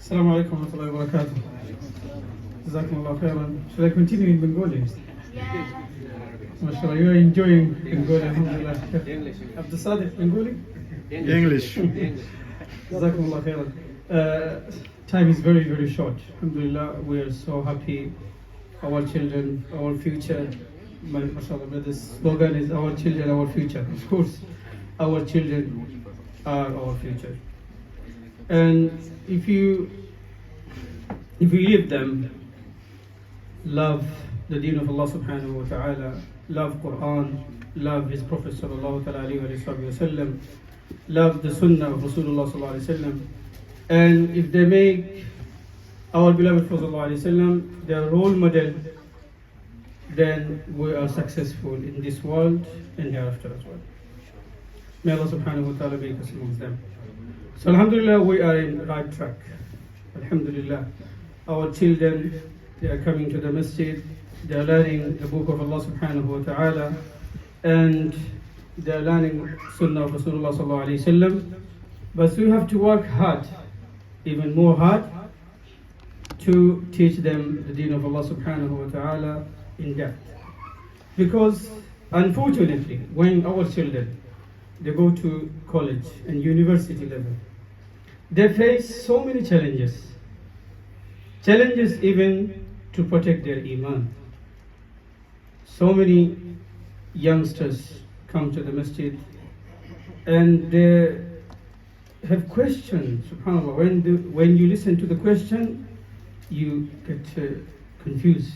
Assalamu alaikum wa rahmatullahi wa barakatuh. Jazakumullah khairan. Should I continue in Bengali? Yeah. MashaAllah, you are enjoying Bengali, alhamdulillah. Abdul Sadiq, Bengali? English. Jazakumullah khairan. Time is very, very short. Alhamdulillah, we are so happy. Our children, our future. MashaAllah, this slogan is our children, our future. Of course, our children are our future. And if you leave them, love the deen of Allah subhanahu wa ta'ala, love Quran, love His Prophet sallallahu alayhi wa sallam, love the Sunnah of Rasulullah sallallahu alayhi wa sallam, and if they make our beloved Prophet sallallahu alayhi wa sallam their role model, then we are successful in this world and hereafter as well. May Allah subhanahu wa ta'ala make us amongst them. So alhamdulillah, we are in the right track. Alhamdulillah. Our children, they are coming to the masjid, they are learning the book of Allah subhanahu wa ta'ala, and they are learning Sunnah of Rasulullah sallallahu alayhi wa sallam. But we have to work hard, even more hard, to teach them the deen of Allah subhanahu wa ta'ala in depth. Because unfortunately, when our children, they go to college and university level, they face so many challenges. Challenges even to protect their iman. So many youngsters come to the masjid and they have questions, subhanAllah. When you listen to the question, you get confused.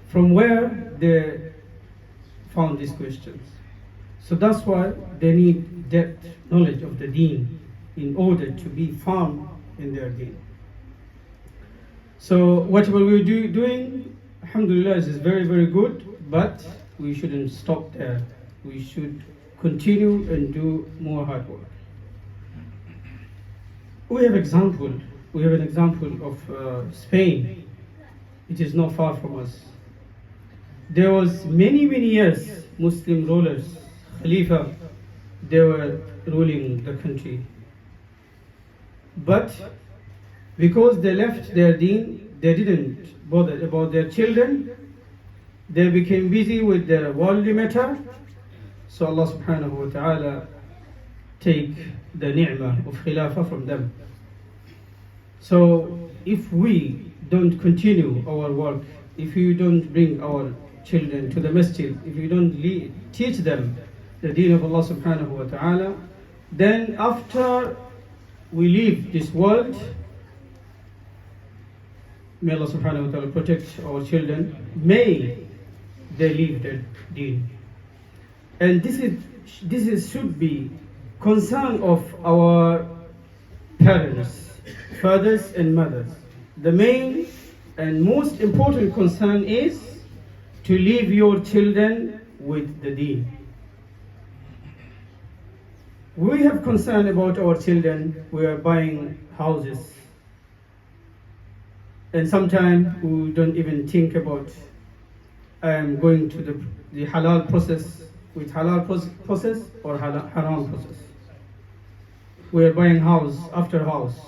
From where they found these questions. So that's why they need depth knowledge of the deen in order to be firm in their deen. So whatever we're doing, alhamdulillah, is very, very good, but we shouldn't stop there. We should continue and do more hard work. We have an example of Spain. It is not far from us. There was many years Muslim rulers, Khalifa, they were ruling the country. But because they left their deen, they didn't bother about their children. They became busy with their worldly matter. So Allah subhanahu wa ta'ala take the ni'mah of khilafah from them. So if we don't continue our work, if you don't bring our children to the masjid, if you don't teach them the deen of Allah subhanahu wa ta'ala, then after we leave this world, may Allah subhanahu wa ta'ala protect our children, may they leave their deen. And this should be concern of our parents, fathers and mothers. The main and most important concern is to leave your children with the deen. We have concern about our children. We are buying houses, and sometimes we don't even think about going to the halal process, with halal process or haram process. We are buying house after house,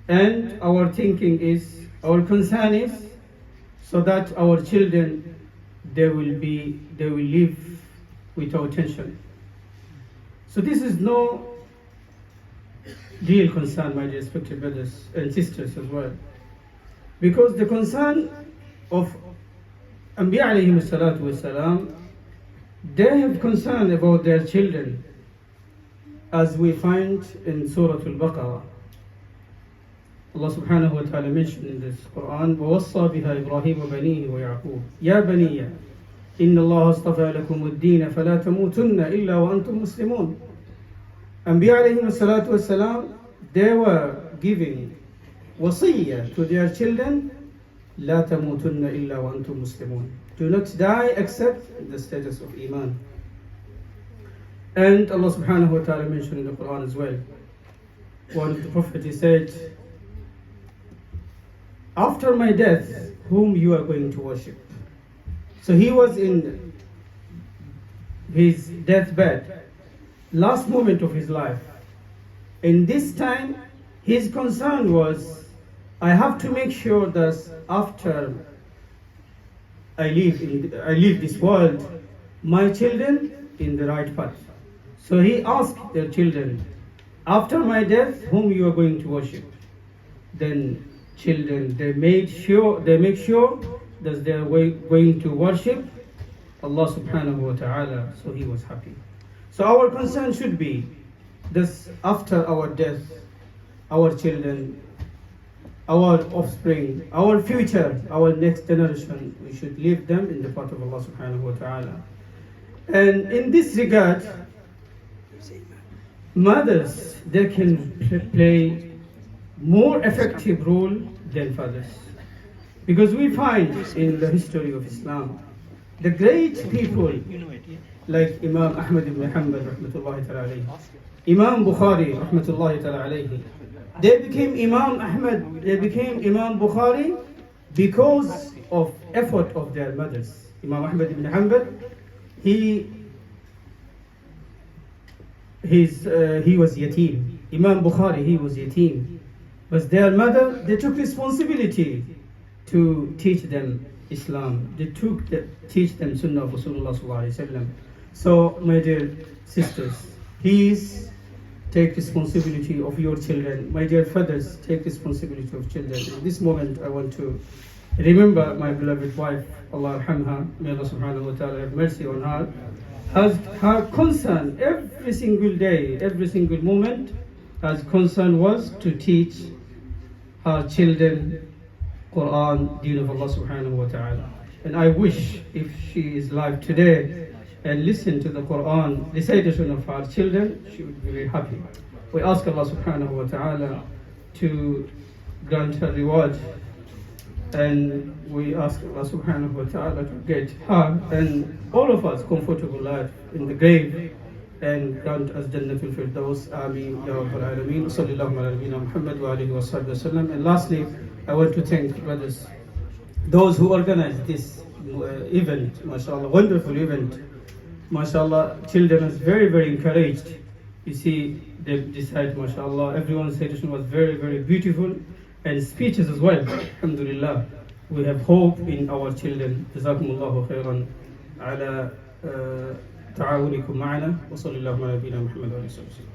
and our thinking is, our concern is, so that our children, they will live without tension. So this is no real concern, my respected brothers and sisters as well. Because the concern of Anbiya alayhim salatu wasalam, they have concern about their children, as we find in Surah Al-Baqarah. Allah subhanahu wa ta'ala mentioned in this Quran, وَوَصَّى بِهَا إِبْرَاهِيمُ وَبَنِيهِ وَيَعْقُوبُ يَا بَنِيَّ إِنَّ اللَّهَ اصْطَفَى لَكُمُ الدِّينَ فَلَا تَمُوتُنَّ إِلَّا وَأَنْتُمْ مُسْلِمُونَ. Anbiya alayhim salatu wasalam, they were giving wasiyya to their children, لَا تَمُوتُنَّ إِلَّا وَأَنْتُمْ مُسْلِمُونَ. Do not die except in the status of Iman. And Allah subhanahu wa ta'ala mentioned in the Quran as well. One of the Prophet, he said, after my death, whom you are going to worship? So he was in his deathbed, last moment of his life. In this time, His concern was, I have to make sure that after I leave this world, my children in the right path. So he asked their children, after my death, whom you are going to worship? Then children, they make sure that they are going to worship Allah subhanahu wa ta'ala. So he was happy. So our concern should be this: after our death, our children, our offspring, our future, our next generation, we should leave them in the path of Allah subhanahu wa ta'ala. And in this regard, mothers, they can play more effective role than fathers. Because we find in the history of Islam, the great people like Imam Ahmad ibn Hanbal rahmatullahi ta'ala alayhi, Imam Bukhari rahmatullahi ta'ala alayhi, they became Imam Bukhari because of effort of their mothers. Imam Ahmad ibn Hanbal, he was yatim. Imam Bukhari, he was yatim. But their mother, they took responsibility to teach them Islam. They teach them Sunnah of Rasulullah sallallahu alaihi wasallam. So, my dear sisters, please take responsibility of your children. My dear fathers, take responsibility of children. In this moment, I want to remember my beloved wife, Allah arhamha, may Allah subhanahu wa ta'ala have mercy on her. Her concern every single day, every single moment, her concern was to teach her children Quran, Deen of Allah subhanahu wa ta'ala. And I wish if she is alive today and listen to the Quran recitation of her children, she would be very happy. We ask Allah subhanahu wa ta'ala to grant her reward, and we ask Allah subhanahu wa ta'ala to get her and all of us comfortable life in the grave, and grant us Jannatul Firdaus. Ameen Ya Rabbal Alameen. Sallallahu ala nabiyyina Muhammad wa alihi wa sahbihi wa sallam. And lastly, I want to thank brothers, those who organized this event, mashallah, wonderful event. Mashallah, children was very, very encouraged. You see, they decided, mashallah, everyone's suggestion was very, very beautiful, and speeches as well. Alhamdulillah. We have hope in our children. Jazakumullahu khairan ala ta'awunikum ma'ana wa sallallahu ala nabiyyina Muhammad wa alihi wa sallam.